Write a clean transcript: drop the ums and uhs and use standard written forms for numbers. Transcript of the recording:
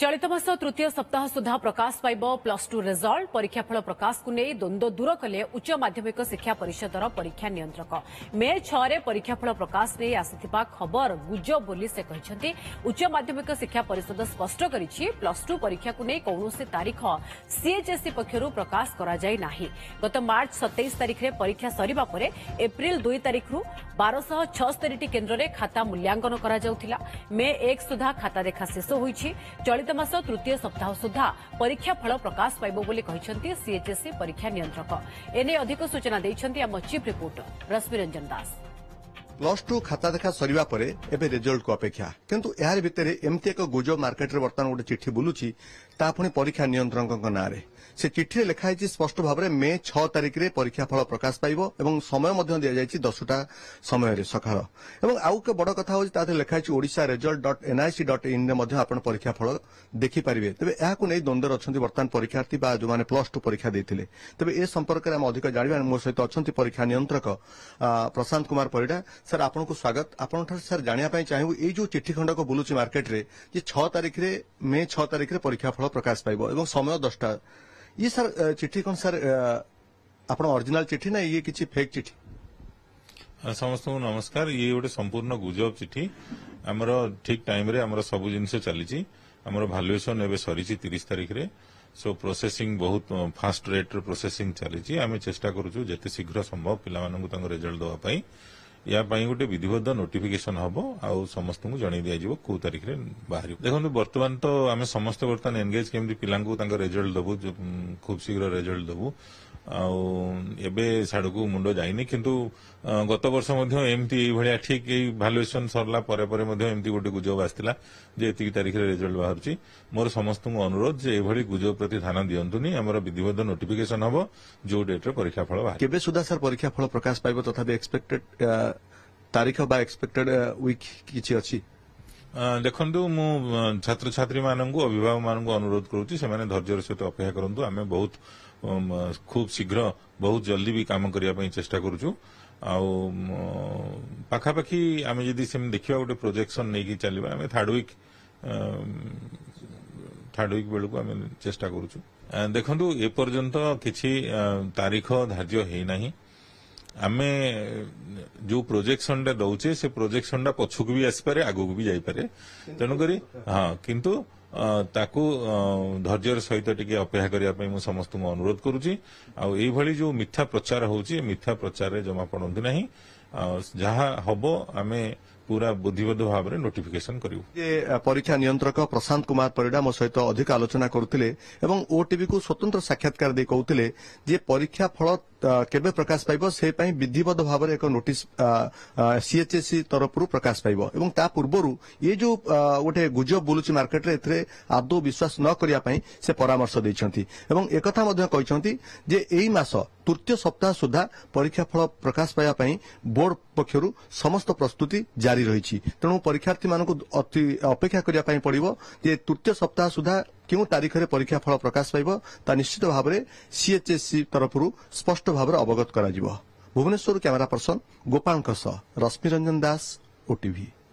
चलित मास तृतीय सप्ताह सुधा प्रकाश पाइब +2 रिजल्ट परीक्षाफल प्रकाश को नहीं द्वंद्व दूर कले उच्च माध्यमिक शिक्षा परिषदर परीक्षा नियंत्रक मे 6 रे परीक्षाफल प्रकाश नहीं आसिथिबा खबर गुजब बोली से कहते उच्च माध्यमिक शिक्षा परिषद स्पष्ट करिछि +2 परीक्षा को नहीं कौनसी तारीख सीएचएसई पक्षर प्रकाश करा जाय नाही। गत मार्च 27 तारिख रे परीक्षा सरिबा परे एप्रिल 2 तारिख रु 1276 केन्द्र रे खाता मूल्यांकन करा जाउथिला। मे 1 सुधा खाता देखा शेष होईछि। चलित मास तृतीय सप्ताह सुधा परीक्षा फल प्रकाश पाइब बोली कहिसंती सीएचएसई परीक्षा नियंत्रक। एने अधिक सूचना दैछंती आम चीफ रिपोर्टर रश्मिरंजन दास। +2 खाता देखा सरिबा परे एबे रिजल्ट को अपेक्षा किंतु यार भितरे एमती एक गुजब मार्केट रे वर्तमान गोटे चिट्ठी बुलुची ता पुणी परीक्षा नियंत्रक नारे से चिट्ठी लिखाई स्पष्ट भाव में मे 6 तारिख रे परीक्षा फल प्रकाश पाइब एवं समय मध्य दि जाइछि 10टा समय सकाळ एवं आउ के बड़ कथा होछि ताते लिखाई ओडिशा result.nic.in रे मध्य आपण परीक्षा फल देखि परिबे। तबे एहा को नै द्वंद्वर अछंती वर्तमान परीक्षार्थी बा जो माने +2 परीक्षा देथिले। तबे ए संपर्क रे हम अधिक जानिबा मोर सहित अछंती परीक्षा नियंत्रक प्रशांत कुमार परिडा। सर आपन को स्वागत। आपन ठर सर जानिया पई चाहू ए जो चिट्ठी खंड को बुलुची मार्केट रे जे 6 तारिख रे मे 6 तारिख रे परीक्षा फल प्रकाश पाइब एवं समय 10टा ये सर चिट्ठी कौन सर आपण ओरिजिनल चिट्ठी ना ये किछि फेक चिट्ठी? समस्त नमस्कार। ये गोटे संपूर्ण गुजब चिट्ठी आमर ठीक टाइम रे आमर सब जिनस चली आमर भालुएसन एबे सरीची 30 तारिख रे। सो प्रोसेसिंग बहुत फास्ट रेट रे प्रोसेसिंग चली आम चेष्टा करूछु जेते शीघ्र संभव पिला मानकु तांको रिजल्ट दवा पई या पई गोटे विधिबद्ध नोटिफिकेशन हबो आउ समस्त को जणै दिया जिवो को तारिख रे बाहरी। देखंतु वर्तमान तो आमे समस्त वर्तमान एंगेज केमति पिलांकु तांको रिजल्ट दबु खूब शीघ्र रिजल्ट दबु आउ एबे साडकु मुंडो जाइनी किंतु गत वर्ष मध्य एमती एई भलिया ठीक एई भालुएशन सरला परे परे मध्य एमती गोटे गुजब आस्तिला जे एतिकी तारिख रे रिजल्ट बाहरची। मोर समस्त को अनुरोध जे एई भली गुजब प्रति ध्यान दियंतुनी हमर विधिबद्ध नोटिफिकेशन हबो जो डेट रे परीक्षा फल बाहर। केबे सुधा सर परीक्षा फल प्रकाश पाइबो तथापि एक्सपेक्टेड तारीख बा एक्सपेक्टेड वीक किछि अछि? देखंतु मु छात्र छात्री माननकु अभिभावक माननकु अनुरोध करूची से माने धैर्यर सहित अपेक्षा करंतु। आमे बहुत खूब शीघ्र बहुत जल्दी भी काम करिया पई चेष्टा करूछु आउ पाखापाखि आमे जदि सेम देखिबा गोटे प्रोजेक्शन नै कि चलिबा आमे थर्ड वीक बेलको आमे चेष्टा करूछु। देखंतु ए पर्यंत किछि तारीख धार्य हेइ नाही। आमे जो प्रोजेक्शन टा दउचे से प्रोजेक्शन टा पछुक भी आसी पारे आगु भी जाई पारे तेनु करी हां किंतु ताकू धैर्यर सहित टिके अपेक्षा करिया पई मु समस्त को अनुरोध करूची आ एई भली जो मिथ्या प्रचार होउची मिथ्या प्रचार रे जमा पड़ंती नाही। जहा हबो आमे पूरा बुद्धिबद्ध भाव में नोटिफिकेशन करियो। ये परीक्षा नियंत्रक प्रशांत कुमार परिडा मो सहित अधिक आलोचना करथिले एवं ओटीवी को स्वतंत्र साक्षात्कार दे कहउथिले जे परीक्षा फल केबे प्रकाश पाइब से पई विधिबद्ध भाव में एक नोटिस सीएचएसई तरफ प्रकाश पाइब एवं ता पूर्वरु ये जो गोटे गुजब बुलुची मार्केट रे एथरे आदौ विश्वास न करिया पई से परामर्श दैछंती एवं एकथा मध्य कहिसंती जे एई मास तृतीय सप्ताह सुधा परीक्षा फल प्रकाश पाया पई बोर्ड पक्षरु समस्त प्रस्तुति जारी रही। तेणु परीक्षार्थी मानकु अपेक्षा करिया पई पड़िबो जे तृतीय सप्ताह सुधा क्यों तारीख रे परीक्षा फल प्रकाश पाइब ता निश्चित भाव में सीएचएसई तरफ स्पष्ट भाव में अवगत करा जिवो। भुवनेश्वर कैमरा पर्सन गोपाल रश्मिरंजन दास ओटीवी।